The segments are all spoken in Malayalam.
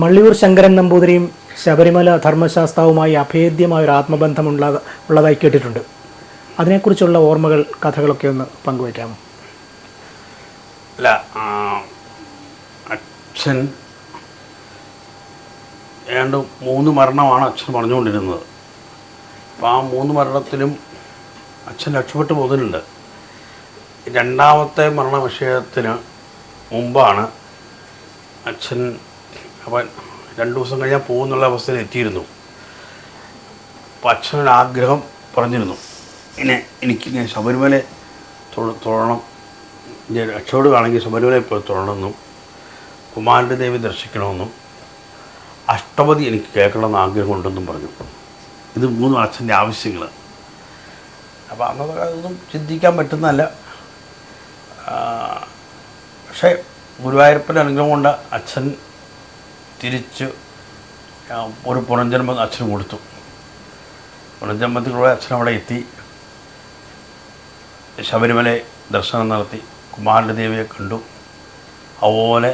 മള്ളിയൂർ ശങ്കരൻ നമ്പൂതിരിയും ശബരിമല ധർമ്മശാസ്താവുമായി അഭേദ്യമായൊരു ആത്മബന്ധമുള്ളതായി കേട്ടിട്ടുണ്ട്. അതിനെക്കുറിച്ചുള്ള ഓർമ്മകൾ, കഥകളൊക്കെ ഒന്ന് പങ്കുവയ്ക്കാമോ? അല്ല, അച്ഛൻ ഏതാണ്ട് 3 മരണമാണ് അച്ഛൻ പറഞ്ഞുകൊണ്ടിരുന്നത്. അപ്പോൾ ആ 3 മരണത്തിലും അച്ഛൻ രക്ഷപ്പെട്ടു പോകുന്നുണ്ട്. രണ്ടാമത്തെ മരണ വിഷയത്തിന് മുമ്പാണ് അച്ഛൻ അവൻ 2 ദിവസം കഴിഞ്ഞാൽ പോകുന്നുള്ള അവസ്ഥയിൽ എത്തിയിരുന്നു. അപ്പോൾ അച്ഛനൊരാഗ്രഹം പറഞ്ഞിരുന്നു, എനിക്കിങ്ങനെ ശബരിമല തൊഴണം, രക്ഷപ്പെടുകയാണെങ്കിൽ ശബരിമലയിൽ പോയി തൊഴണമെന്നും കുമാരൻ്റെ ദേവി ദർശിക്കണമെന്നും അഷ്ടപതി എനിക്ക് കേൾക്കണമെന്ന് ആഗ്രഹമുണ്ടെന്നും പറഞ്ഞു. ഇത് 3 അച്ഛൻ്റെ ആവശ്യങ്ങൾ. അപ്പോൾ അന്നത്തെ അതൊന്നും ചിന്തിക്കാൻ പറ്റുന്നതല്ല. പക്ഷേ ഗുരുവായൂരപ്പൻ്റെ അനുഗ്രഹം കൊണ്ട് അച്ഛൻ തിരിച്ച് ഒരു പുനർജന്മം അച്ഛന് കൊടുത്തു. പുനർജന്മത്തിലൂടെ അച്ഛൻ അവിടെ എത്തി, ശബരിമല ദർശനം നടത്തി, കുമാരൻ്റെ ദേവിയെ കണ്ടു. അതുപോലെ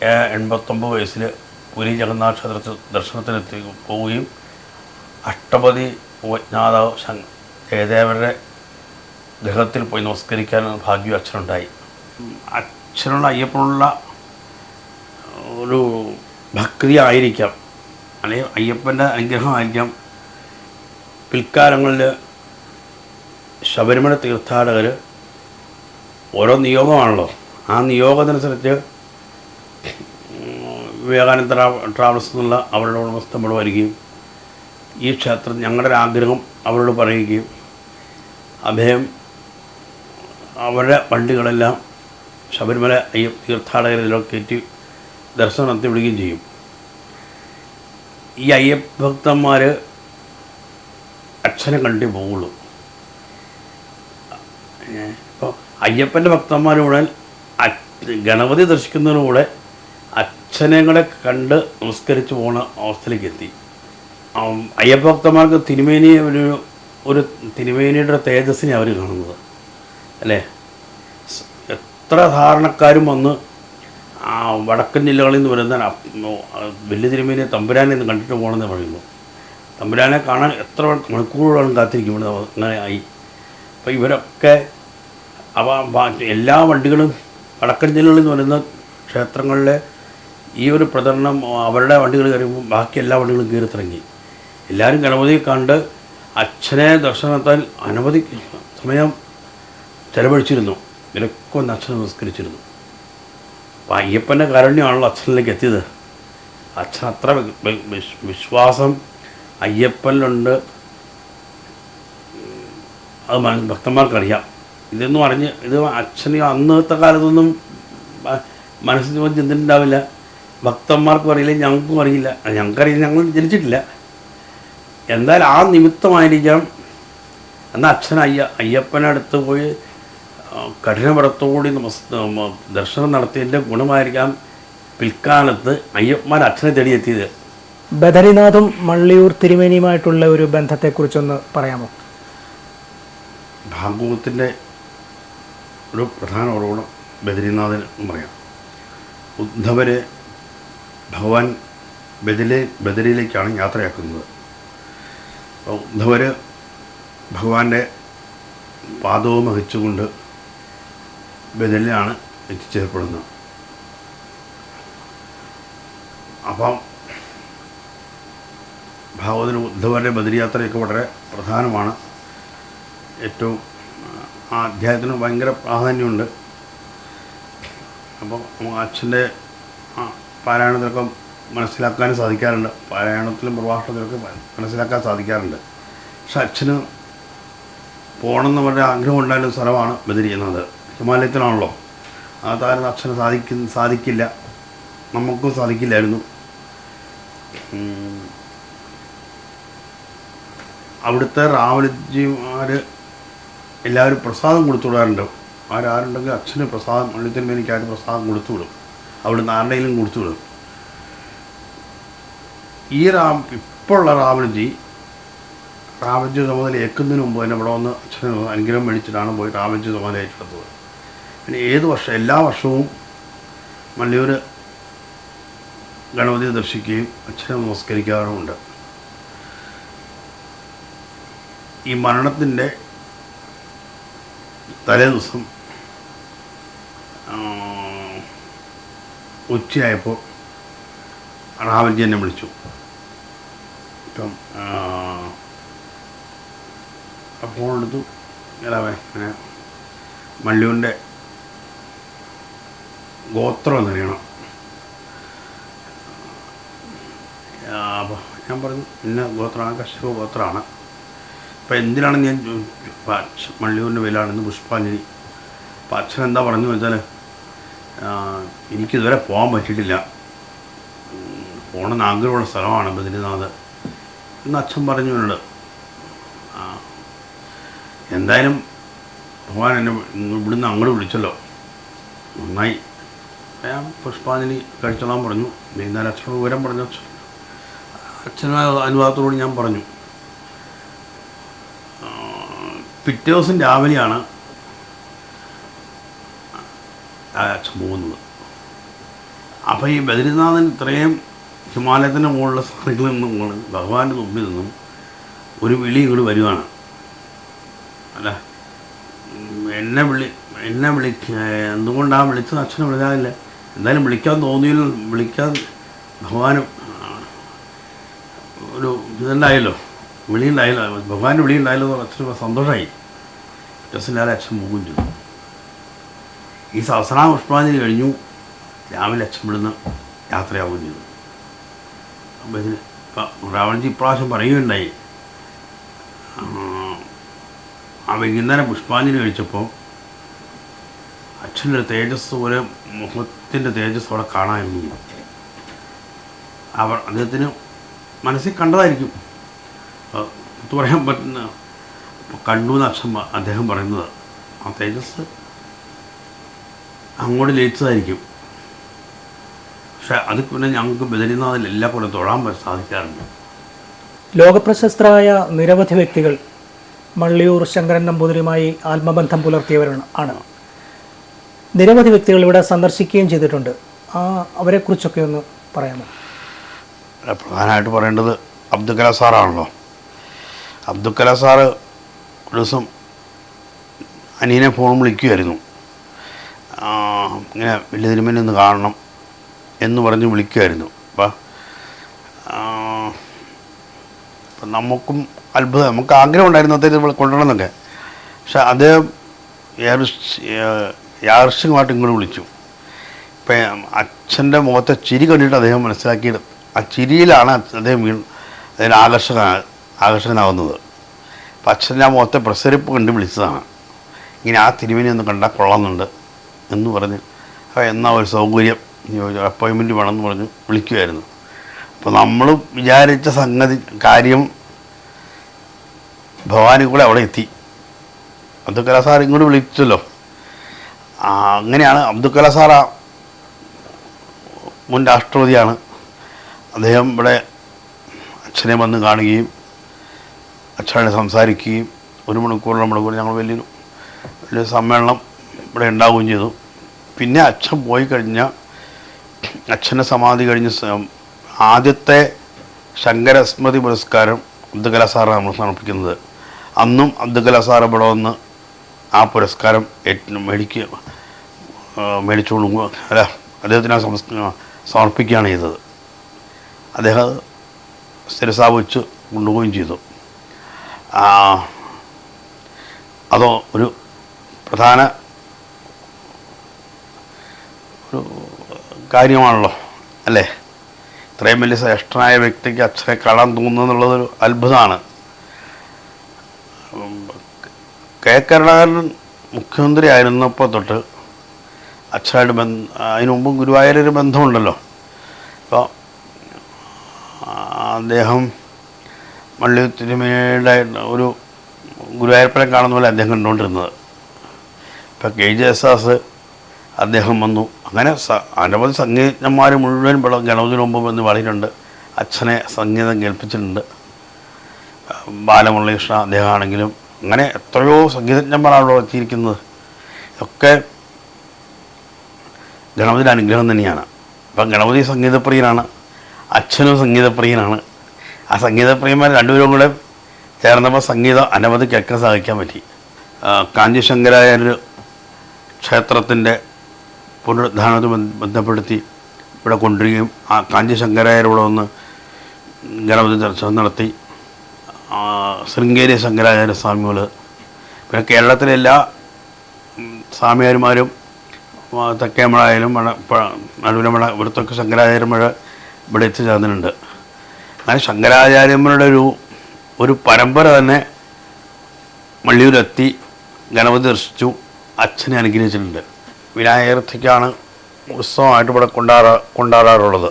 89 വയസ്സിൽ പുരി ജഗന്നാഥ ക്ഷേത്ര ദർശനത്തിനെത്തി പോവുകയും അഷ്ടപതി ഉപജ്ഞാതാവ് ജയദേവരുടെ ഗ്രഹത്തിൽ പോയി നമസ്കരിക്കാൻ ഭാഗ്യം അച്ഛനുണ്ടായി. അച്ഛനുള്ള അയ്യപ്പനുള്ള ഒരു ഭക്തി ആയിരിക്കാം, അല്ലെങ്കിൽ അയ്യപ്പൻ്റെ അനുഗ്രഹമായിരിക്കാം, പിൽക്കാലങ്ങളിൽ ശബരിമല തീർത്ഥാടകർ ഓരോ നിയോഗമാണല്ലോ, ആ നിയോഗത്തിനനുസരിച്ച് വിവേകാനന്ദ ട്രാവൽസ് എന്നുള്ള അവരുടെ ഉടമസ്ഥ വരികയും ഈ ക്ഷേത്രം ഞങ്ങളുടെ ആഗ്രഹം അവരോട് പറയുകയും അദ്ദേഹം അവരുടെ വണ്ടികളെല്ലാം ശബരിമല തീർത്ഥാടകരിലൊക്കെ കയറ്റി ദർശനം നടത്തി വിടുകയും ചെയ്യും. ഈ അയ്യപ്പഭക്തന്മാർ അച്ഛനെ കണ്ടേ പോവുള്ളൂ. ഇപ്പോൾ അയ്യപ്പൻ്റെ ഭക്തന്മാരുടെ ഗണപതി ദർശിക്കുന്നതിലൂടെ അച്ഛനെ കണ്ട് നമസ്കരിച്ച് പോകുന്ന അവസ്ഥയിലേക്ക് എത്തി. അയ്യപ്പഭക്തന്മാർക്ക് തിരുമേനി ഒരു തിരുമേനിയുടെ തേജസ്സിനെ അവർ കാണുന്നത് അല്ലേ. എത്ര ധാരണക്കാരും വന്ന് വടക്കൻ ജില്ലകളിൽ നിന്ന് വരുന്ന വലിയ തിരുമേനിയെ തമ്പുരാനെ ഒന്ന് കണ്ടിട്ട് പോകണമെന്ന് പറയുന്നു. തമ്പുരാനെ കാണാൻ എത്ര മണിക്കൂറുകളാണ് കാത്തിരിക്കും. ഇവിടെ അങ്ങനെ ആയി. അപ്പോൾ ഇവരൊക്കെ എല്ലാ വണ്ടികളും വടക്കൻ ജില്ലകളിൽ നിന്ന് വരുന്ന ക്ഷേത്രങ്ങളിലെ ഈ ഒരു പ്രചരണം അവരുടെ വണ്ടികൾ കയറുമ്പോൾ ബാക്കി എല്ലാ വണ്ടികളും കയറിത്തിറങ്ങി. എല്ലാവരും ഗണപതിയെ കണ്ട് അച്ഛനെ ദർശനത്താൽ അനവധി സമയം ചെലവഴിച്ചിരുന്നു. ഇവരൊക്കെ ഒന്ന് അച്ഛനെ നമസ്കരിച്ചിരുന്നു. അപ്പോൾ അയ്യപ്പൻ്റെ കാരുണ്യമാണല്ലോ അച്ഛനിലേക്ക് എത്തിയത്. അച്ഛൻ അത്ര വിശ്വാസം അയ്യപ്പനിലുണ്ട്, അത് ഭക്തന്മാർക്കറിയാം. ഇതൊന്നും ഇത് അച്ഛന് അന്നത്തെ കാലത്തൊന്നും മനസ്സിൽ ചിന്തിട്ടുണ്ടാവില്ല. ഭക്തന്മാർക്കും അറിയില്ല, ഞങ്ങൾക്കും അറിയില്ല. ഞങ്ങൾക്കറിയില്ല, ഞങ്ങൾ ജനിച്ചിട്ടില്ല. എന്തായാലും ആ നിമിത്തമായിരിക്കാം എന്നാൽ അച്ഛൻ അയ്യപ്പനടുത്ത് പോയി കഠിനവ്രതത്തോടെ ദർശനം നടത്തിയതിൻ്റെ ഗുണമായിരിക്കാം പിൽക്കാലത്ത് അയ്യപ്പന്മാർ അച്ഛനെ തേടിയെത്തിയത്. ബദരിനാഥും മള്ളിയൂർ തിരുമേനിയുമായിട്ടുള്ള ഒരു ബന്ധത്തെക്കുറിച്ചൊന്ന് പറയാമോ? ഭാഗവതത്തിൻ്റെ ഒരു പ്രധാന ഉറവിടം ബദരിനാഥൻ എന്ന് പറയാം. ഉദ്ധവർ ഭഗവാൻ ബദരിയിലേക്കാണ് യാത്രയാക്കുന്നത്. ഉദ്ധവർ ഭഗവാന്റെ പാദവും വഹിച്ചുകൊണ്ട് ബദരിലാണ് എത്തിച്ചേർപ്പെടുന്നത്. അപ്പം ഭാഗവതന് ഉദ്ധവരുടെ ബദരിയാത്രയൊക്കെ വളരെ പ്രധാനമാണ്. ഏറ്റവും ആ അധ്യായത്തിന് ഭയങ്കര പ്രാധാന്യമുണ്ട്. അപ്പോൾ അച്ഛൻ്റെ പാരായണത്തിലൊക്കെ മനസ്സിലാക്കാനും സാധിക്കാറുണ്ട്, പാരായണത്തിലും പ്രഭാഷണത്തിലൊക്കെ മനസ്സിലാക്കാൻ സാധിക്കാറുണ്ട്. പക്ഷെ അച്ഛന് പോകണമെന്ന് പറഞ്ഞ ആഗ്രഹം ഉണ്ടായിരുന്ന സ്ഥലമാണ് ബദരി എന്നത്. ഹിമാലയത്തിലാണല്ലോ. ആ താരം അച്ഛന് സാധിക്കില്ല, നമുക്കും സാധിക്കില്ലായിരുന്നു. അവിടുത്തെ റാവലജിമാർ എല്ലാവരും പ്രസാദം കൊടുത്തു വിടാറുണ്ട്. ആരുണ്ടെങ്കിൽ അച്ഛന് പ്രസാദം, മള്ളിത്തിരുമേനിക്കാരും പ്രസാദം കൊടുത്തു വിടും. അവിടുന്ന് ആരുടെയിലും കൊടുത്തു വിടും. ഇപ്പോഴുള്ള റാവലജി ചുമതല ഏൽക്കുന്നതിന് മുമ്പ് തന്നെ ഇവിടെ വന്ന് അച്ഛന് അനുഗ്രഹം മേടിച്ചിട്ടാണ് പോയി റാവലജി ചുമതല ഏറ്റെടുത്തത്. പിന്നെ എല്ലാ വർഷവും മള്ളിയൂർ ഗണപതിയെ ദർശിക്കുകയും അച്ഛനെ നമസ്കരിക്കാറുമുണ്ട്. ഈ മരണത്തിൻ്റെ തലേ ദിവസം ഉച്ചയായപ്പോൾ റാവൽജി എന്നെ വിളിച്ചു. ഇപ്പം ഫോൺ എടുത്തു. എല്ലാവേ അങ്ങനെ മള്ളിയൂരിൻ്റെ ഗോത്രം എന്നറിയണം. അപ്പോൾ ഞാൻ പറഞ്ഞു ഇന്ന ഗോത്രമാണ്, കശ്യപ ഗോത്രമാണ്. അപ്പോൾ എന്തിനാണ് ഞാൻ മള്ളിയൂരിൻ്റെ പേരിലാണെന്ന് പുഷ്പാഞ്ജലി. അപ്പോൾ അച്ഛൻ എന്താ പറഞ്ഞു വെച്ചാൽ എനിക്കിതുവരെ പോകാൻ പറ്റിയിട്ടില്ല, പോകണമെന്ന് ആഗ്രഹമുള്ള സ്ഥലമാണ് ബദ്രിനാഥ് എന്ന് അച്ഛൻ പറഞ്ഞുകൊണ്ട്. എന്തായാലും ഭഗവാൻ എന്നെ ഇവിടുന്ന് അങ്ങോട്ട് വിളിച്ചല്ലോ, നന്നായി. ഞാൻ പുഷ്പാഞ്ജലി കഴിച്ചോളാൻ പറഞ്ഞു. വൈകുന്നേരം അച്ഛനോട് വിവരം പറഞ്ഞു. അച്ഛനായ അനുവാദത്തോട് ഞാൻ പറഞ്ഞു. പിറ്റേ ദിവസം രാവിലെയാണ് അച്ഛൻ പോകുന്നത്. അപ്പോൾ ഈ ബദ്രിനാഥൻ ഇത്രയും ഹിമാലയത്തിൻ്റെ മുകളിലുള്ള സ്ഥലങ്ങളിൽ നിന്നും ഭഗവാന്റെ മുമ്പിൽ നിന്നും ഒരു വിളി ഇങ്ങോട്ട് വരുവാണ്. അല്ല, എന്നെ എന്തുകൊണ്ടാണ് വിളിച്ചത് അച്ഛനെ വിളിക്കാനില്ല. എന്തായാലും വിളിക്കാൻ തോന്നിയില്ല, വിളിക്കാൻ ഭഗവാനും ഒരു ഇതുണ്ടായല്ലോ, വിളിയുണ്ടായല്ലോ, ഭഗവാന്റെ വിളി ഉണ്ടായല്ലോ എന്ന് അച്ഛന് സന്തോഷമായി. ദിവസത്തിലാലെ അച്ഛൻ പോകുകയും ചെയ്തു. ഈ സഹസ്രനാമ പുഷ്പാഞ്ജലി കഴിഞ്ഞു. രാവിലെ അച്ഛൻ ഇവിടുന്ന് യാത്രയാവുകയും ചെയ്തു. അപ്പോൾ ഇതിന് റാവൺജി ഇപ്രാവശ്യം പറയുകയുണ്ടായി, ആ വൈകുന്നേരം പുഷ്പാഞ്ജലി കഴിച്ചപ്പോൾ അച്ഛൻ്റെ തേജസ്, ഒരു മുഖത്തിൻ്റെ തേജസ് അവിടെ കാണാമായിരുന്നു. അദ്ദേഹത്തിന് മനസ്സിൽ കണ്ടതായിരിക്കും, അത് പറയാൻ പറ്റുന്ന കണ്ടു എന്ന് അദ്ദേഹം പറയുന്നത്. ആ തേജസ് അങ്ങോട്ട് ലയിച്ചതായിരിക്കും. പക്ഷെ അത് പിന്നെ ഞങ്ങൾക്ക് ബദരിനാഥിൽ എല്ലാ പോലെ തൊഴാൻ സാധിക്കാറുണ്ട്. ലോകപ്രശസ്തരായ നിരവധി വ്യക്തികൾ മള്ളിയൂർ ശങ്കരൻ നമ്പൂതിരിയുമായി ആത്മബന്ധം പുലർത്തിയവരാണ്. നിരവധി വ്യക്തികൾ ഇവിടെ സന്ദർശിക്കുകയും ചെയ്തിട്ടുണ്ട്. അവരെക്കുറിച്ചൊക്കെ ഒന്ന് പറയാമോ? പ്രധാനമായിട്ട് പറയേണ്ടത് അബ്ദുൽ കലാം സാറാണല്ലോ. അബ്ദുൽ കലാം സാറ് ഒരു ദിവസം അനിയനെ ഫോൺ വിളിക്കുമായിരുന്നു. ഇങ്ങനെ വലിയ തിരുമേനി ഒന്ന് കാണണം എന്ന് പറഞ്ഞ് വിളിക്കുമായിരുന്നു. അപ്പം നമുക്കും അത്ഭുതം, നമുക്ക് ആഗ്രഹം ഉണ്ടായിരുന്നു അദ്ദേഹത്തെ കൊണ്ടുവരണമെന്നൊക്കെ. പക്ഷെ അദ്ദേഹം യാദൃശ്ചികമായിട്ട് ഇങ്ങോട്ട് വിളിച്ചു. ഇപ്പം അച്ഛൻ്റെ മുഖത്തെ ചിരി കണ്ടിട്ട് അദ്ദേഹം മനസ്സിലാക്കിയത് ആ ചിരിയിലാണ് അദ്ദേഹം അതിന് ആകർഷകനാകുന്നത്. അപ്പം അച്ഛൻ്റെ ആ മുഖത്തെ പ്രസരിപ്പ് കണ്ട് വിളിച്ചതാണ്. ഇങ്ങനെ ആ തിരുമേനി ഒന്ന് കണ്ടാൽ കൊള്ളാമെന്നുണ്ട് എന്ന് പറഞ്ഞ് എന്നാ ഒരു സൗകര്യം അപ്പോയിൻമെൻറ്റ് വേണമെന്ന് പറഞ്ഞ് വിളിക്കുമായിരുന്നു. അപ്പോൾ നമ്മൾ വിചാരിച്ച കാര്യം ഭവാനി കൂടെ അവിടെ എത്തി. അബ്ദുൽ കലാം സാർ ഇങ്ങോട്ട് വിളിച്ചല്ലോ. അങ്ങനെയാണ് അബ്ദുൽ കലാം സാർ മുൻ രാഷ്ട്രപതിയാണ്. അദ്ദേഹം ഇവിടെ അച്ഛനെ വന്ന് കാണുകയും അച്ഛനെ സംസാരിക്കുകയും 1 മണിക്കൂർ ഞങ്ങൾ വലിയ സമ്മേളനം ഇവിടെ ഉണ്ടാവുകയും ചെയ്തു. പിന്നെ അച്ഛൻ പോയി കഴിഞ്ഞാൽ അച്ഛൻ്റെ സമാധി കഴിഞ്ഞ് ആദ്യത്തെ ശങ്കരസ്മൃതി പുരസ്കാരം അബ്ദുൽ കലാം സാറാണ് നമ്മൾ സമർപ്പിക്കുന്നത്. അന്നും അബ്ദുൽ കലാം സാർ ഇവിടെ വന്ന് ആ പുരസ്കാരം മേടിച്ചുകൊള്ളും അല്ല അദ്ദേഹത്തിന് സമർപ്പിക്കുകയാണ് ചെയ്തത്. അദ്ദേഹം സ്ഥിരസ്ഥാപിച്ച് കൊണ്ടുപോവുകയും ചെയ്തു. അതോ ഒരു പ്രധാന ഒരു കാര്യമാണല്ലോ അല്ലേ? ഇത്രയും വലിയ ശ്രേഷ്ഠനായ വ്യക്തിക്ക് അച്ഛനെ കാണാൻ തോന്നുന്നു എന്നുള്ളതൊരു അത്ഭുതമാണ്. കെ കരുണാകരൻ മുഖ്യമന്ത്രി ആയിരുന്നപ്പോൾ തൊട്ട് അച്ഛനായിട്ട് അതിനു മുമ്പ് ഗുരുവായൂരൊരു ബന്ധമുണ്ടല്ലോ. അപ്പോൾ അദ്ദേഹം മള്ളി തിരുമേനിയുടെ ഒരു ഗുരുവായൂരപ്പനെ കാണുന്ന പോലെ അദ്ദേഹം കണ്ടുകൊണ്ടിരുന്നത്. ഇപ്പോൾ KG യേശുദാസ് അദ്ദേഹം വന്നു. അങ്ങനെ അനവധി സംഗീതജ്ഞന്മാർ മുഴുവൻ ഗണപതിന് മുമ്പ് വന്ന് പാടിയിട്ടുണ്ട്. അച്ഛനെ സംഗീതം കേൾപ്പിച്ചിട്ടുണ്ട്. ബാലമുരളീകൃഷ്ണ അദ്ദേഹമാണെങ്കിലും അങ്ങനെ എത്രയോ സംഗീതജ്ഞന്മാരാണ് അവിടെ എത്തിയിരിക്കുന്നത്. ഇതൊക്കെ ഗണപതിയുടെ അനുഗ്രഹം തന്നെയാണ്. അപ്പം ഗണപതി സംഗീതപ്രിയനാണ്. അച്ഛനും സംഗീതപ്രിയനാണ്. ആ സംഗീതപ്രിയന്മാർ രണ്ടുപേരും കൂടെ ചേർന്നപ്പോൾ സംഗീതം അനവധി കേൾക്കാൻ സാധിക്കാൻ പറ്റി. കാഞ്ചി ശങ്കരാചാര്യ ക്ഷേത്രത്തിൻ്റെ പുനരുദ്ധാരണവുമായി ബന്ധപ്പെടുത്തി ഇവിടെ കൊണ്ടുവരികയും ആ കാഞ്ചി ശങ്കരാചാര്യോടെ ഒന്ന് ഗണപതി ദർശനം നടത്തി. ശൃംഗേരി ശങ്കരാചാര്യ സ്വാമികൾ, പിന്നെ കേരളത്തിലെ എല്ലാ സ്വാമിയാരുമാരും തെക്കേമഴ ആയാലും നടുവിലമഴ ഇവിടുത്തൊക്കെ ശങ്കരാചാര്യന്മാർ ഇവിടെ എത്തിച്ചേർന്നിട്ടുണ്ട്. അങ്ങനെ ശങ്കരാചാര്യന്മാരുടെ ഒരു പരമ്പര തന്നെ മള്ളിയൂരെത്തി ഗണപതി ദർശിച്ചു അച്ഛനെ അനുഗ്രഹിച്ചിട്ടുണ്ട്. വിനായകർത്തിക്കാണ് ഉത്സവമായിട്ട് ഇവിടെ കൊണ്ടാടാറുള്ളത്.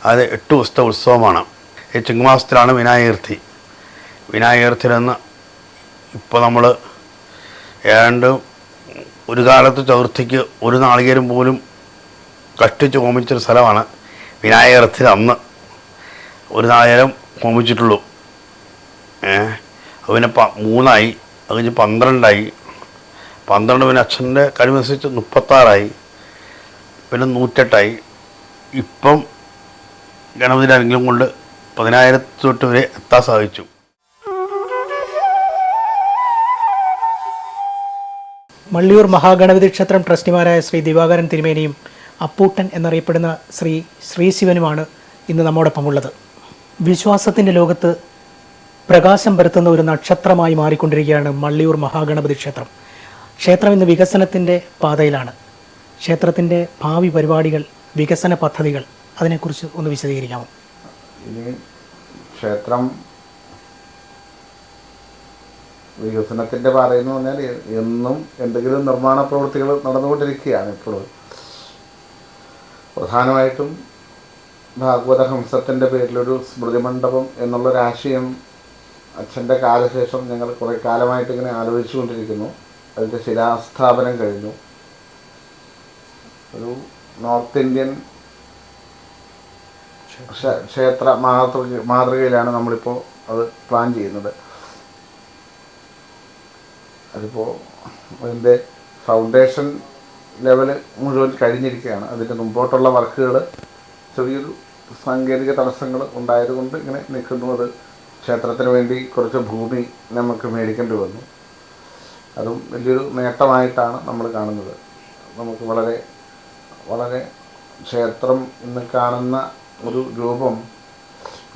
അത് 8 ദിവസത്തെ ഉത്സവമാണ്. ഈ ചിങ്ങമാസത്തിലാണ് വിനായകർത്തി. വിനായകർത്തിലെന്ന് ഇപ്പോൾ നമ്മൾ ഏതാണ്ട് ഒരു കാലത്ത് ചതുർത്ഥിക്ക് ഒരു നാളികേരം പോലും കഷ്ടിച്ച് ഹോമിച്ചൊരു സ്ഥലമാണ് വിനായകർത്തിൽ. അന്ന് ഒരു നാളികേരം ഹോമിച്ചിട്ടുള്ളൂ. പിന്നെ 3ആയി, അത് കഴിഞ്ഞ് 12ആയി, 12 പിന്നെ അച്ഛൻ്റെ കഴിവനുസരിച്ച് 36ആയി, പിന്നെ 108ആയി. ഇപ്പം ഗണപതിയുടെ അനുഗ്രഹം കൊണ്ട് 10,000 തൊട്ട് വരെ എത്താൻ സാധിച്ചു. മള്ളിയൂർ മഹാഗണപതി ക്ഷേത്രം ട്രസ്റ്റിമാരായ ശ്രീ ദിവാകരൻ തിരുമേനിയും അപ്പൂട്ടൻ എന്നറിയപ്പെടുന്ന ശ്രീശിവനുമാണ് ഇന്ന് നമ്മോടൊപ്പമുള്ളത്. വിശ്വാസത്തിൻ്റെ ലോകത്ത് പ്രകാശം പരത്തുന്ന ഒരു നക്ഷത്രമായി മാറിക്കൊണ്ടിരിക്കുകയാണ് മള്ളിയൂർ മഹാഗണപതി ക്ഷേത്രം. ക്ഷേത്രം ഇന്ന് വികസനത്തിൻ്റെ പാതയിലാണ്. ക്ഷേത്രത്തിൻ്റെ ഭാവി പരിപാടികൾ, വികസന പദ്ധതികൾ, അതിനെക്കുറിച്ച് ഒന്ന് വിശദീകരിക്കാമോ? ഇനി ക്ഷേത്രം വികസനത്തിൻ്റെ പാതയെന്ന് പറഞ്ഞാൽ എന്നും എന്തെങ്കിലും നിർമ്മാണ പ്രവൃത്തികൾ നടന്നുകൊണ്ടിരിക്കുകയാണ്. ഇപ്പോഴും പ്രധാനമായിട്ടും ഭാഗവത ഹംസത്തിൻ്റെ പേരിലൊരു സ്മൃതി മണ്ഡപം എന്നുള്ളൊരാശയം അച്ഛൻ്റെ കാലശേഷം ഞങ്ങൾ കുറേ കാലമായിട്ട് ഇങ്ങനെ ആലോചിച്ചു കൊണ്ടിരിക്കുന്നു. അതിൻ്റെ ശിലാസ്ഥാപനം കഴിഞ്ഞു. ഒരു നോർത്ത് ഇന്ത്യൻ ക്ഷേത്ര മാതൃകയിലാണ് നമ്മളിപ്പോൾ അത് പ്ലാൻ ചെയ്യുന്നത്. അതിപ്പോൾ അതിൻ്റെ ഫൗണ്ടേഷൻ ലെവൽ മുഴുവൻ കഴിഞ്ഞിരിക്കുകയാണ്. അതിൻ്റെ മുമ്പോട്ടുള്ള വർക്കുകൾ ചെറിയൊരു സാങ്കേതിക തടസ്സങ്ങൾ ഉണ്ടായതുകൊണ്ട് ഇങ്ങനെ നിൽക്കുന്നു. അത് ക്ഷേത്രത്തിന് വേണ്ടി കുറച്ച് ഭൂമി നമുക്ക് മേടിക്കേണ്ടി വന്നു. അതും വലിയൊരു നേട്ടമായിട്ടാണ് നമ്മൾ കാണുന്നത്. നമുക്ക് വളരെ വളരെ ക്ഷേത്രം ഇന്ന് കാണുന്ന ഒരു രൂപം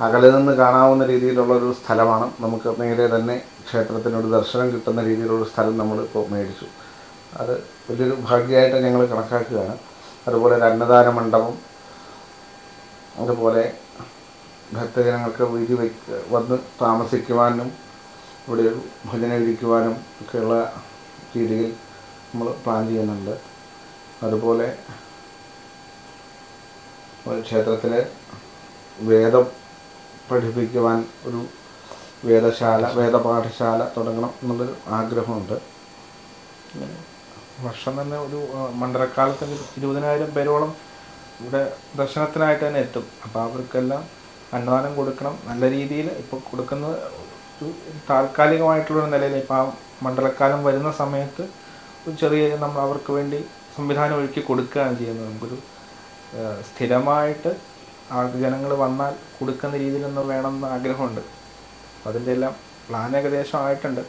അകലെ നിന്ന് കാണാവുന്ന രീതിയിലുള്ളൊരു സ്ഥലമാണ്. നമുക്ക് നേരെ തന്നെ ക്ഷേത്രത്തിനൊരു ദർശനം കിട്ടുന്ന രീതിയിലുള്ള സ്ഥലം നമ്മളിപ്പോൾ മേടിച്ചു. അത് വലിയൊരു ഭാഗ്യമായിട്ട് ഞങ്ങൾ കണക്കാക്കുകയാണ്. അതുപോലെ ഒരു അന്നദാന മണ്ഡപം, അതുപോലെ ഭക്തജനങ്ങൾക്ക് വന്ന് താമസിക്കുവാനും ഇവിടെ ഒരു ഭജന ഇരിക്കുവാനും ഒക്കെയുള്ള രീതിയിൽ നമ്മൾ പ്ലാൻ ചെയ്യുന്നുണ്ട്. അതുപോലെ ക്ഷേത്രത്തിലെ വേദം പഠിപ്പിക്കുവാൻ ഒരു വേദപാഠശാല തുടങ്ങണം എന്നുള്ളൊരു ആഗ്രഹമുണ്ട്. വർഷം തന്നെ ഒരു മണ്ഡലക്കാലത്ത് 20,000 പേരോളം ഇവിടെ ദർശനത്തിനായിട്ട് തന്നെ എത്തും. അപ്പോൾ അവർക്കെല്ലാം അന്നദാനം കൊടുക്കണം. നല്ല രീതിയിൽ ഇപ്പോൾ കൊടുക്കുന്നത് ഒരു താൽക്കാലികമായിട്ടുള്ളൊരു നിലയിൽ ഇപ്പോൾ ആ മണ്ഡലക്കാലം വരുന്ന സമയത്ത് ഒരു ചെറിയ നമ്മൾ അവർക്ക് വേണ്ടി സംവിധാനം ഒരുക്കി കൊടുക്കുകയാണ് ചെയ്യുന്നത്. നമുക്കൊരു സ്ഥിരമായിട്ട് ജനങ്ങൾ വന്നാൽ കൊടുക്കുന്ന രീതിയിലൊന്ന് വേണമെന്ന് ആഗ്രഹമുണ്ട്. അപ്പോൾ അതിൻ്റെ എല്ലാം പ്ലാൻ ഏകദേശം ആയിട്ടുണ്ട്.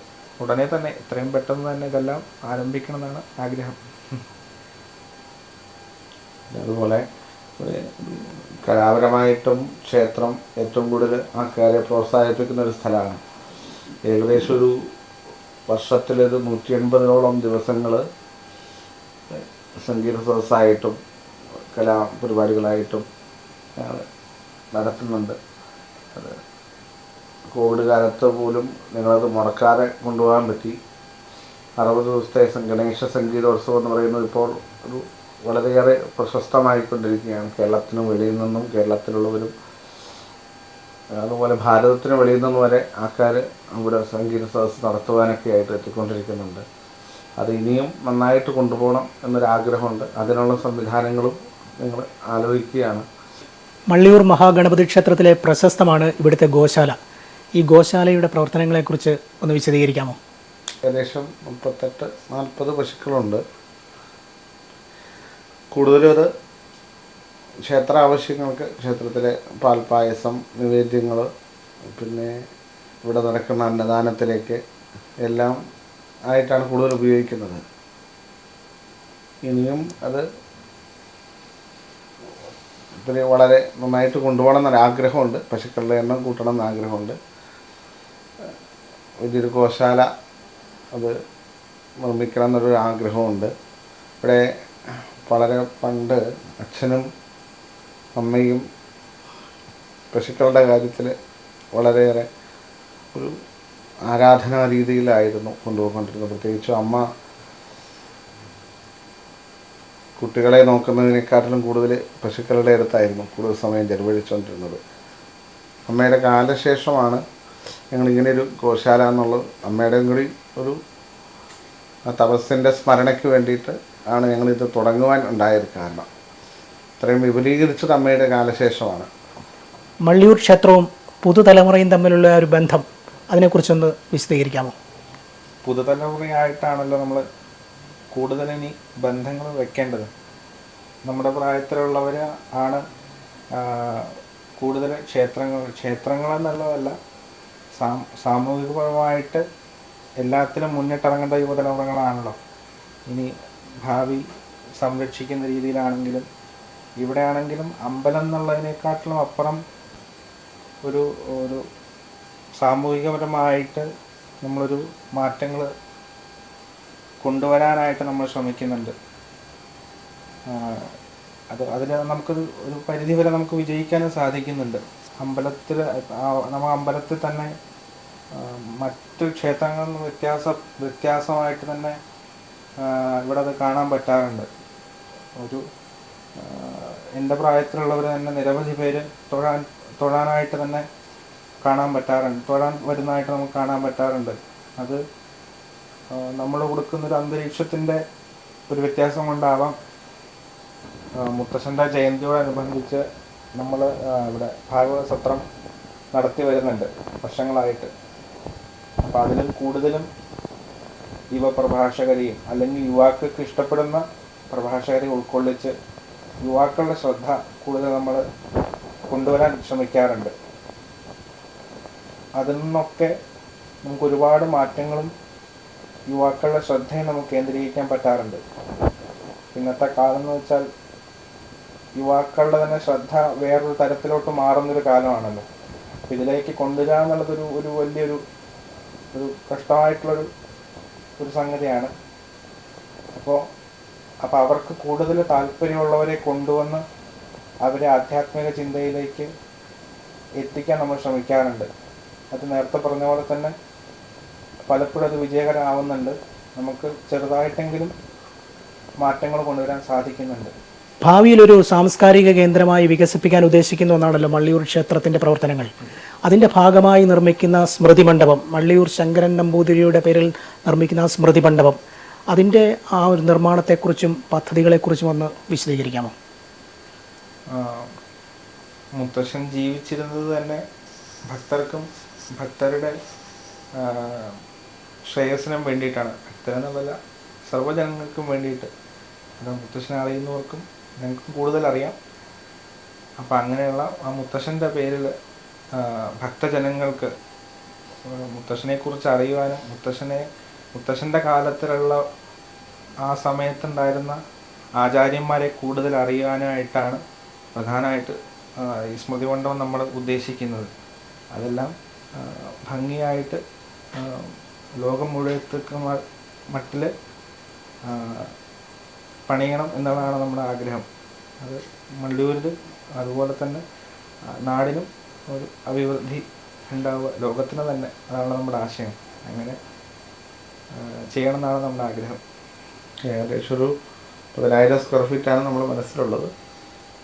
ഉടനെ തന്നെ എത്രയും പെട്ടെന്ന് തന്നെ ഇതെല്ലാം ആരംഭിക്കണം എന്നാണ് ആഗ്രഹം. അതുപോലെ കലാപരമായിട്ടും ക്ഷേത്രം ഏറ്റവും കൂടുതൽ ആൾക്കാരെ പ്രോത്സാഹിപ്പിക്കുന്ന ഒരു സ്ഥലമാണ്. ഏകദേശം ഒരു വർഷത്തിലൊരു 180ഓളം ദിവസങ്ങൾ സംഗീത സദസ്സായിട്ടും കലാപരിപാടികളായിട്ടും നടത്തുന്നുണ്ട്. അത് കോവിഡ് കാലത്ത് പോലും ഞങ്ങളത് മുടക്കാതെ കൊണ്ടുപോകാൻ പറ്റി. 60 ദിവസത്തെ ഗണേശ സംഗീതോത്സവം എന്ന് പറയുന്നത് ഇപ്പോൾ ഒരു വളരെയേറെ പ്രശസ്തമായിക്കൊണ്ടിരിക്കുകയാണ്. കേരളത്തിന് വെളിയിൽ നിന്നും കേരളത്തിലുള്ളവരും അതുപോലെ ഭാരതത്തിന് വെളിയിൽ നിന്നും വരെ ആൾക്കാർ ഇവിടെ സംഗീത സദസ്സ് നടത്തുവാനൊക്കെ ആയിട്ട് എത്തിക്കൊണ്ടിരിക്കുന്നുണ്ട്. അത് ഇനിയും നന്നായിട്ട് കൊണ്ടുപോകണം എന്നൊരാഗ്രഹമുണ്ട്. അതിനുള്ള സംവിധാനങ്ങളും ഞങ്ങൾ ആലോചിക്കുകയാണ്. മള്ളിയൂർ മഹാഗണപതി ക്ഷേത്രത്തിലെ പ്രശസ്തമാണ് ഇവിടുത്തെ ഗോശാല. ഈ ഗോശാലയുടെ പ്രവർത്തനങ്ങളെക്കുറിച്ച് ഒന്ന് വിശദീകരിക്കാമോ? ഏകദേശം 38-40 പശുക്കളുണ്ട്. കൂടുതലും അത് ക്ഷേത്ര ആവശ്യങ്ങൾക്ക് ക്ഷേത്രത്തിലെ പാൽപ്പായസം നിവേദ്യങ്ങൾ, പിന്നെ ഇവിടെ നടക്കുന്ന അന്നദാനത്തിലേക്ക് എല്ലാം ആയിട്ടാണ് കൂടുതൽ ഉപയോഗിക്കുന്നത്. ഇനിയും അത് പിന്നെ വളരെ നന്നായിട്ട് കൊണ്ടുപോകണം എന്നൊരു ആഗ്രഹമുണ്ട്. പശുക്കളുടെ എണ്ണം കൂട്ടണം എന്ന് ആഗ്രഹമുണ്ട്. വലിയൊരു ഗോശാല അത് നിർമ്മിക്കണം എന്നൊരു ആഗ്രഹമുണ്ട്. ഇവിടെ വളരെ പണ്ട് അച്ഛനും അമ്മയും പശുക്കളുടെ കാര്യത്തിൽ വളരെയേറെ ഒരു ആരാധനാ രീതിയിലായിരുന്നു കൊണ്ടുപോയിക്കൊണ്ടിരുന്നത്. പ്രത്യേകിച്ചും അമ്മ കുട്ടികളെ നോക്കുന്നതിനെക്കാട്ടിലും കൂടുതൽ പശുക്കളുടെ അടുത്തായിരുന്നു കൂടുതൽ സമയം ചെലവഴിച്ചുകൊണ്ടിരുന്നത്. അമ്മയുടെ കാലശേഷമാണ് ഞങ്ങളിങ്ങനെ ഒരു ഗോശാല എന്നുള്ളത് അമ്മയുടെയും കൂടി ഒരു തപസ്സിൻ്റെ സ്മരണയ്ക്ക് വേണ്ടിയിട്ട് ആണ് ഞങ്ങളിത് തുടങ്ങുവാൻ ഉണ്ടായൊരു കാരണം. ഇത്രയും വിപുലീകരിച്ചത് അമ്മയുടെ കാലശേഷമാണ്. മള്ളിയൂർ ക്ഷേത്രവും പുതുതലമുറയും തമ്മിലുള്ള ഒരു ബന്ധം, അതിനെക്കുറിച്ചൊന്ന് വിശദീകരിക്കാമോ? പുതുതലമുറയായിട്ടാണല്ലോ നമ്മൾ കൂടുതൽ ഇനി ബന്ധങ്ങൾ വെക്കേണ്ടത്. നമ്മുടെ പ്രായത്തിലുള്ളവർ ആണ് കൂടുതൽ ക്ഷേത്രങ്ങളെന്നുള്ളതല്ല, സാമൂഹികപരമായിട്ട് എല്ലാത്തിലും മുന്നിട്ടിറങ്ങേണ്ട യുവതലമുറകളാണല്ലോ. ഇനി ഭാവി സംരക്ഷിക്കുന്ന രീതിയിലാണെങ്കിലും ഇവിടെ ആണെങ്കിലും അമ്പലം എന്നുള്ളതിനേക്കാട്ടിലും അപ്പുറം ഒരു സാമൂഹികപരമായിട്ട് നമ്മളൊരു മാറ്റങ്ങൾ കൊണ്ടുവരാനായിട്ട് നമ്മൾ ശ്രമിക്കുന്നുണ്ട്. അതിൽ നമുക്കൊരു പരിധി വരെ നമുക്ക് വിജയിക്കാനും സാധിക്കുന്നുണ്ട്. നമ്മൾ അമ്പലത്തിൽ തന്നെ മറ്റ് ക്ഷേത്രങ്ങളിൽ നിന്ന് വ്യത്യാസമായിട്ട് തന്നെ ഇവിടെ അത് കാണാൻ പറ്റാറുണ്ട്. എൻ്റെ പ്രായത്തിലുള്ളവർ തന്നെ നിരവധി പേര് തൊഴാനായിട്ട് തന്നെ തൊഴാൻ വരുന്നതായിട്ട് നമുക്ക് കാണാൻ പറ്റാറുണ്ട്. അത് നമ്മൾ കൊടുക്കുന്നൊരു അന്തരീക്ഷത്തിൻ്റെ ഒരു വ്യത്യാസം കൊണ്ടാവാം. മുത്തശ്ശൻ്റെ ജയന്തിയോടനുബന്ധിച്ച് നമ്മൾ ഇവിടെ ഭാഗവത സത്രം നടത്തി വരുന്നുണ്ട് വർഷങ്ങളായിട്ട്. അപ്പോൾ അതിൽ കൂടുതലും യുവപ്രഭാഷകരെയും അല്ലെങ്കിൽ യുവാക്കൾക്ക് ഇഷ്ടപ്പെടുന്ന പ്രഭാഷകരെ ഉൾക്കൊള്ളിച്ച് യുവാക്കളുടെ ശ്രദ്ധ കൂടുതൽ നമ്മൾ കൊണ്ടുവരാൻ ശ്രമിക്കാറുണ്ട്. അതിൽ നിന്നൊക്കെ നമുക്ക് ഒരുപാട് മാറ്റങ്ങളും യുവാക്കളുടെ ശ്രദ്ധയെ നമുക്ക് കേന്ദ്രീകരിക്കാൻ പറ്റാറുണ്ട്. ഇന്നത്തെ കാലം എന്ന് വെച്ചാൽ യുവാക്കളുടെ തന്നെ ശ്രദ്ധ വേറൊരു തരത്തിലോട്ട് മാറുന്നൊരു കാലമാണല്ലോ. അപ്പം ഇതിലേക്ക് കൊണ്ടുവരിക എന്നുള്ളത് ഒരു വലിയൊരു കഷ്ടമായിട്ടുള്ളൊരു സംഗതിയാണ്. അപ്പോൾ അവർക്ക് കൂടുതൽ താല്പര്യമുള്ളവരെ കൊണ്ടുവന്ന് അവരെ ആധ്യാത്മിക ചിന്തയിലേക്ക് എത്തിക്കാൻ നമ്മൾ ശ്രമിക്കാറുണ്ട്. അത് നേരത്തെ പറഞ്ഞ പോലെ തന്നെ പലപ്പോഴും അത് വിജയകരമാവുന്നുണ്ട്. നമുക്ക് ചെറുതായിട്ടെങ്കിലും മാറ്റങ്ങൾ കൊണ്ടുവരാൻ സാധിക്കുന്നുണ്ട്. ഭാവിയിൽ ഒരു സാംസ്കാരിക കേന്ദ്രമായി വികസിപ്പിക്കാൻ ഉദ്ദേശിക്കുന്ന ഒന്നാണല്ലോ മള്ളിയൂർ ക്ഷേത്രത്തിൻ്റെ പ്രവർത്തനങ്ങൾ. അതിൻ്റെ ഭാഗമായി നിർമ്മിക്കുന്ന സ്മൃതി മണ്ഡപം, മള്ളിയൂർ ശങ്കരൻ നമ്പൂതിരിയുടെ പേരിൽ നിർമ്മിക്കുന്ന സ്മൃതി മണ്ഡപം, അതിൻ്റെ ആ ഒരു നിർമ്മാണത്തെക്കുറിച്ചും പദ്ധതികളെക്കുറിച്ചും ഒന്ന് വിശദീകരിക്കാമോ? മുത്തശ്ശൻ ജീവിച്ചിരുന്നത് തന്നെ ഭക്തർക്കും ഭക്തരുടെ ശ്രേയസ്സിനും വേണ്ടിയിട്ടാണ്. ഭക്തരെന്നുള്ളതല്ല, സർവ്വജനങ്ങൾക്കും വേണ്ടിയിട്ട്. അത് മുത്തശ്ശനെ അറിയുന്നവർക്കും ഞങ്ങൾക്കും കൂടുതൽ അറിയാം. അപ്പം അങ്ങനെയുള്ള ആ മുത്തശ്ശൻ്റെ പേരിൽ ഭക്തജനങ്ങൾക്ക് മുത്തശ്ശനെക്കുറിച്ച് അറിയുവാനും മുത്തശ്ശൻ്റെ കാലത്തിലുള്ള ആ സമയത്തുണ്ടായിരുന്ന ആചാര്യന്മാരെ കൂടുതൽ അറിയാനായിട്ടാണ് പ്രധാനമായിട്ട് ഈ സ്മൃതി മണ്ഡപം നമ്മൾ ഉദ്ദേശിക്കുന്നത്. അതെല്ലാം ഭംഗിയായിട്ട് ലോകം മുഴുവൻ മട്ടിൽ പണിയണം എന്നുള്ളതാണ് നമ്മുടെ ആഗ്രഹം. അത് മള്ളിയൂരിൽ അതുപോലെ തന്നെ നാടിനും ഒരു അഭിവൃദ്ധി ഉണ്ടാവുക, ലോകത്തിന് തന്നെ. അതാണ് നമ്മുടെ ആശയം. അങ്ങനെ ചെയ്യണം എന്നാണ് നമ്മുടെ ആഗ്രഹം. ഏകദേശം ഒരു 10,000 സ്ക്വയർ ഫീറ്റാണ് നമ്മൾ മനസ്സിലുള്ളത്.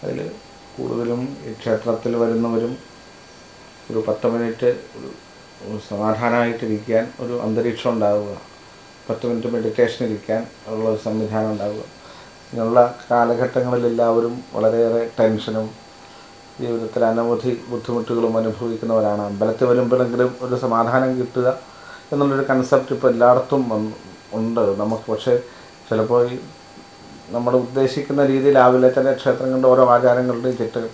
അതിൽ കൂടുതലും ഈ ക്ഷേത്രത്തിൽ വരുന്നവരും ഒരു 10 മിനിറ്റ് ഒരു സമാധാനമായിട്ടിരിക്കാൻ ഒരു അന്തരീക്ഷം ഉണ്ടാവുക, 10 മിനിറ്റ് മെഡിറ്റേഷൻ ഇരിക്കാൻ ഉള്ള ഒരു സംവിധാനം ഉണ്ടാവുക. ഇങ്ങനെയുള്ള കാലഘട്ടങ്ങളിൽ എല്ലാവരും വളരെയേറെ ടെൻഷനും ജീവിതത്തിൽ അനവധി ബുദ്ധിമുട്ടുകളും അനുഭവിക്കുന്നവരാണ്. അമ്പലത്തിൽ വരുമ്പോഴെങ്കിലും ഒരു സമാധാനം കിട്ടുക എന്നുള്ളൊരു കൺസെപ്റ്റ് ഇപ്പോൾ എല്ലായിടത്തും ഉണ്ട് നമുക്ക്. പക്ഷേ ചിലപ്പോൾ ഈ നമ്മൾ ഉദ്ദേശിക്കുന്ന രീതിയിലാവില്ല ചില ക്ഷേത്രങ്ങളുടെ ഓരോ ആചാരങ്ങളുടെയും ചിട്ടകൾ.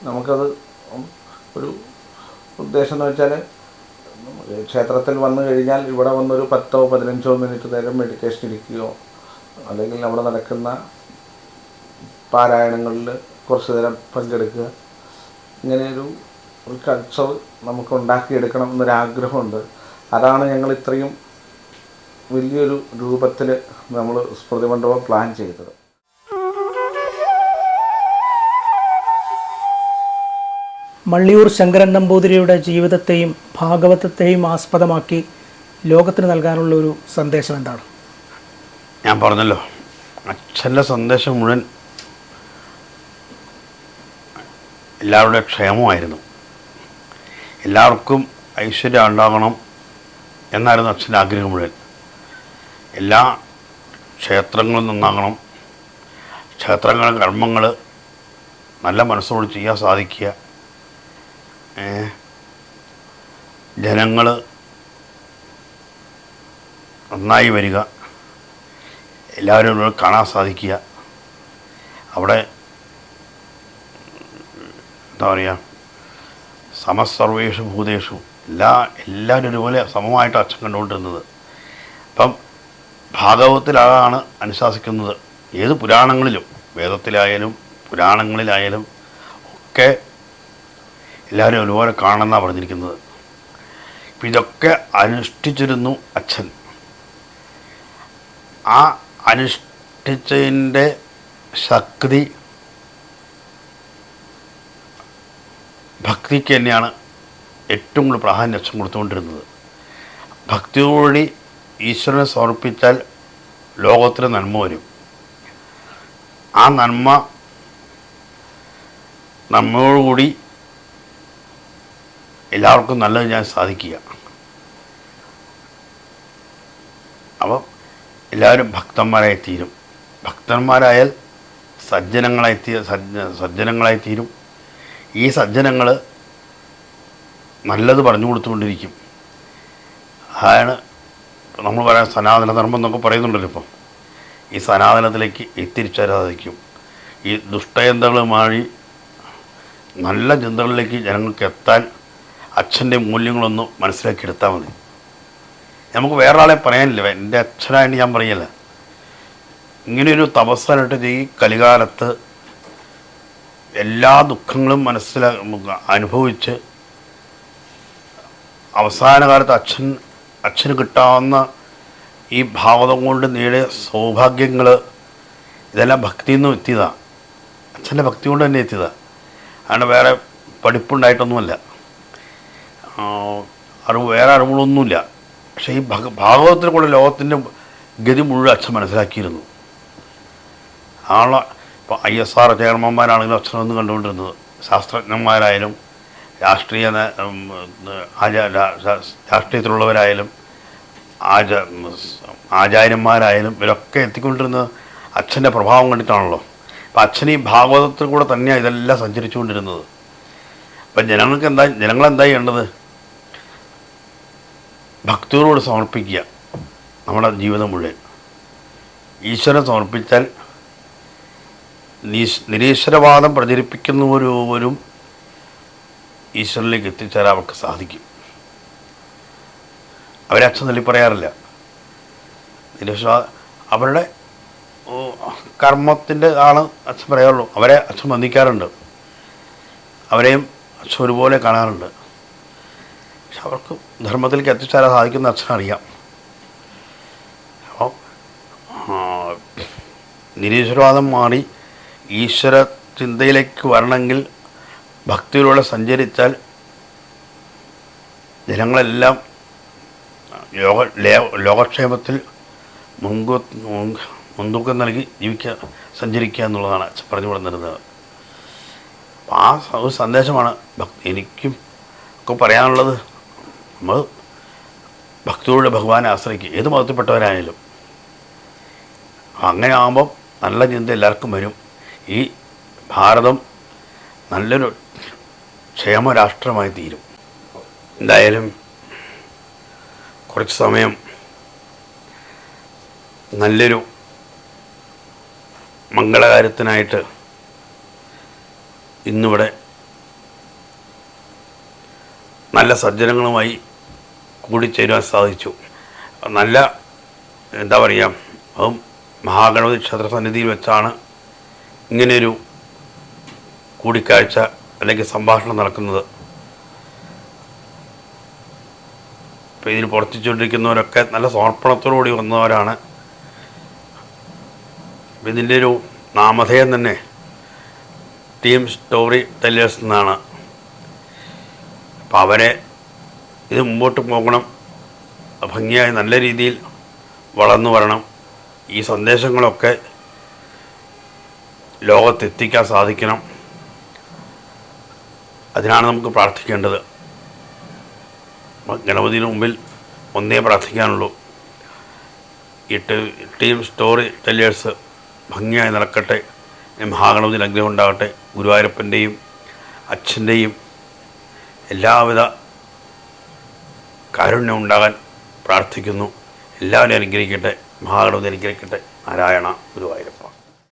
നമുക്കത് ഒരു ഉദ്ദേശം എന്ന് വെച്ചാൽ ക്ഷേത്രത്തിൽ വന്നു കഴിഞ്ഞാൽ ഇവിടെ വന്നൊരു 10-15 മിനിറ്റ് നേരം മെഡിറ്റേഷൻ ഇരിക്കുകയോ അല്ലെങ്കിൽ അവിടെ നടക്കുന്ന പാരായണങ്ങളിൽ കുറച്ച് നേരം പങ്കെടുക്കുക, ഇങ്ങനെയൊരു കൾച്ചർ നമുക്ക് ഉണ്ടാക്കിയെടുക്കണം എന്നൊരാഗ്രഹമുണ്ട്. അതാണ് ഞങ്ങൾ ഇത്രയും വലിയൊരു രൂപത്തിൽ നമ്മൾ സ്മൃതി മണ്ഡപം പ്ലാൻ ചെയ്തത്. മള്ളിയൂർ ശങ്കരൻ നമ്പൂതിരിയുടെ ജീവിതത്തെയും ഭാഗവതത്തെയും ആസ്പദമാക്കി ലോകത്തിന് നൽകാനുള്ള ഒരു സന്ദേശം എന്താണ്? ഞാൻ പറഞ്ഞല്ലോ, അച്ഛൻ്റെ സന്ദേശം മുഴുവൻ എല്ലാവരുടെ ക്ഷേമമായിരുന്നു. എല്ലാവർക്കും ഐശ്വര്യം ഉണ്ടാകണം എന്നായിരുന്നു അച്ഛൻ്റെ ആഗ്രഹം മുഴുവൻ. എല്ലാ ക്ഷേത്രങ്ങളും നന്നാകണം, ക്ഷേത്രങ്ങളുടെ കർമ്മങ്ങൾ നല്ല മനസ്സോട് ചെയ്യാൻ സാധിക്കുക, ജനങ്ങൾ നന്നായി വരിക, എല്ലാവരും കാണാൻ സാധിക്കുക, അവിടെ എന്താ പറയുക, സമസർവേഷു ഭൂതേഷു എല്ലാവരും ഒരുപോലെ സമമായിട്ട് അച്ഛൻ കണ്ടുകൊണ്ടിരുന്നത്. അപ്പം ഭാഗവതത്തിലാണ് അനുശാസിക്കുന്നത്. ഏത് പുരാണങ്ങളിലും, വേദത്തിലായാലും പുരാണങ്ങളിലായാലും ഒക്കെ എല്ലാവരും ഒരുപോലെ കാണണമെന്നാണ് പറഞ്ഞിരിക്കുന്നത്. അപ്പം ഇതൊക്കെ അനുഷ്ഠിച്ചിരുന്നു അച്ഛൻ. ആ അനുഷ്ഠിച്ചതിൻ്റെ ശക്തി ഭക്തിക്ക് തന്നെയാണ് ഏറ്റവും കൂടുതൽ പ്രാധാന്യം അച്ഛൻ കൊടുത്തുകൊണ്ടിരുന്നത്. ഭക്തിയോടുകൂടി ഈശ്വരനെ സമർപ്പിച്ചാൽ ലോകത്തിന് നന്മ വരും. ആ നന്മയോടുകൂടി എല്ലാവർക്കും നല്ലത് ചെയ്യാൻ സാധിക്കുക. അപ്പം എല്ലാവരും ഭക്തന്മാരായി തീരും. ഭക്തന്മാരായാൽ സജ്ജനങ്ങളായി തീരും. ഈ സജ്ജനങ്ങൾ നല്ലത് പറഞ്ഞു കൊടുത്തുകൊണ്ടിരിക്കും. അതാണ് നമ്മൾ പറയാൻ സനാതനധർമ്മം എന്നൊക്കെ പറയുന്നുണ്ടല്ലോ. ഇപ്പം ഈ സനാതനത്തിലേക്ക് എത്തിരിച്ചാൽ സാധിക്കും. ഈ ദുഷ്ടചിന്തകളുമായി നല്ല ചിന്തകളിലേക്ക് ജനങ്ങൾക്ക് എത്താൻ അച്ഛൻ്റെ മൂല്യങ്ങളൊന്നും മനസ്സിലാക്കിയെടുത്താൽ മതി. നമുക്ക് വേറൊരാളെ പറയാനില്ല, എൻ്റെ അച്ഛനായിട്ട് ഞാൻ പറയല്ല. ഇങ്ങനെയൊരു തപസ്സായിട്ട് ഈ കലികാലത്ത് എല്ലാ ദുഃഖങ്ങളും അനുഭവിച്ച് അവസാന കാലത്ത് അച്ഛന് കിട്ടാവുന്ന ഈ ഭാവതം കൊണ്ട് നേടിയ സൗഭാഗ്യങ്ങൾ ഇതെല്ലാം ഭക്തിയിൽ നിന്നും എത്തിയതാണ്. അച്ഛൻ്റെ ഭക്തി കൊണ്ട് തന്നെ എത്തിയതാണ്. അതുകൊണ്ട് വേറെ പഠിപ്പുണ്ടായിട്ടൊന്നുമല്ല, വേറെ അറിവുകളൊന്നുമില്ല. പക്ഷേ ഈ ഭാഗവതത്തിൽ കൂടെ ലോകത്തിൻ്റെ ഗതി മുഴുവൻ അച്ഛൻ മനസ്സിലാക്കിയിരുന്നു. ആളെ ഇപ്പോൾ ISR ചെയർമാന്മാരാണെങ്കിലും അച്ഛനൊന്നും കണ്ടുകൊണ്ടിരുന്നത്, ശാസ്ത്രജ്ഞന്മാരായാലും രാഷ്ട്രീയത്തിലുള്ളവരായാലും ആചാര്യന്മാരായാലും ഇവരൊക്കെ എത്തിക്കൊണ്ടിരുന്നത് അച്ഛൻ്റെ പ്രഭാവം കണ്ടിട്ടാണല്ലോ. അപ്പം അച്ഛൻ ഈ ഭാഗവതത്തിൽ കൂടെ തന്നെയാണ് ഇതെല്ലാം സഞ്ചരിച്ചുകൊണ്ടിരുന്നത്. അപ്പം ജനങ്ങളെന്താ ചെയ്യേണ്ടത്? ഭക്തിയോട് സമർപ്പിക്കുക നമ്മുടെ ജീവിതം മുഴുവൻ. ഈശ്വരൻ സമർപ്പിച്ചാൽ നിരീശ്വരവാദം പ്രചരിപ്പിക്കുന്നവരും ഈശ്വരനിലേക്ക് എത്തിച്ചേരാൻ അവർക്ക് സാധിക്കും. അവരെ അച്ഛൻ തള്ളി പറയാറില്ല. നിരീശ്വരവാദം അവരുടെ കർമ്മത്തിൻ്റെ ആണ് അച്ഛൻ പറയാറുള്ളൂ. അവരെ അച്ഛൻ വന്ദിക്കാറുണ്ട്, അവരെയും അച്ഛൻ ഒരുപോലെ കാണാറുണ്ട്. പക്ഷെ അവർക്ക് ധർമ്മത്തിലേക്ക് എത്തിച്ചേരാൻ സാധിക്കുന്ന അച്ഛനറിയാം. അപ്പോൾ നിരീശ്വരവാദം മാറി ഈശ്വര ചിന്തയിലേക്ക് വരണമെങ്കിൽ ഭക്തിയിലൂടെ സഞ്ചരിച്ചാൽ ജനങ്ങളെല്ലാം ലോകക്ഷേമത്തിൽ മുൻതൂക്കം നൽകി സഞ്ചരിക്കുക എന്നുള്ളതാണ് പറഞ്ഞു കൊടുത്തിരുന്നത്. അപ്പോൾ ആ ഒരു സന്ദേശമാണ് എനിക്കും ഒക്കെ പറയാനുള്ളത്. നമ്മൾ ഭക്തിയോടെ ഭഗവാനെ ആശ്രയിക്കുക, ഏത് മതത്തിൽപ്പെട്ടവരായാലും. അങ്ങനെ ആകുമ്പം നല്ല ചിന്ത എല്ലാവർക്കും വരും. ഈ ഭാരതം നല്ലൊരു ക്ഷേമരാഷ്ട്രമായി തീരും. എന്തായാലും കുറച്ച് സമയം നല്ലൊരു മംഗളകാര്യത്തിനായിട്ട് ഇന്നിവിടെ നല്ല സജ്ജനങ്ങളുമായി കൂടിച്ചേരുവാൻ സാധിച്ചു. നല്ല എന്താ പറയുക, അതും മഹാഗണപതി ക്ഷേത്ര സന്നിധിയിൽ വെച്ചാണ് ഇങ്ങനെയൊരു കൂടിക്കാഴ്ച അല്ലെങ്കിൽ സംഭാഷണം നടക്കുന്നത്. ഇപ്പോൾ ഇതിൽ പ്രവർത്തിച്ചുകൊണ്ടിരിക്കുന്നവരൊക്കെ നല്ല സമർപ്പണത്തോടുകൂടി വന്നവരാണ്. ഇതിൻ്റെ ഒരു നാമധേയം തന്നെ ടീം സ്റ്റോറി ടെല്ലേഴ്സ് എന്നാണ്. അപ്പോൾ അവരെ ഇത് മുമ്പോട്ട് പോകണം, ഭംഗിയായി നല്ല രീതിയിൽ വളർന്നു വരണം. ഈ സന്ദേശങ്ങളൊക്കെ ലോകത്തെത്തിക്കാൻ സാധിക്കണം. അതിനാണ് നമുക്ക് പ്രാർത്ഥിക്കേണ്ടത്. ഗണപതിന് മുമ്പിൽ ഒന്നേ പ്രാർത്ഥിക്കാനുള്ളൂ, ഈ ടീം സ്റ്റോറി ടെല്ലേഴ്സ് ഭംഗിയായി നടക്കട്ടെ, മഹാഗണപതിയിൽ അനുഗ്രഹം ഉണ്ടാകട്ടെ. ഗുരുവായൂരപ്പൻ്റെയും അച്ഛൻ്റെയും എല്ലാവിധ കാരുണ്യം ഉണ്ടാകാൻ പ്രാർത്ഥിക്കുന്നു. എല്ലാവരെയും അനുഗ്രഹിക്കട്ടെ, മഹാഗണപതി അനുഗ്രഹിക്കട്ടെ. നാരായണ ഗുരുവായൂരപ്പൻ.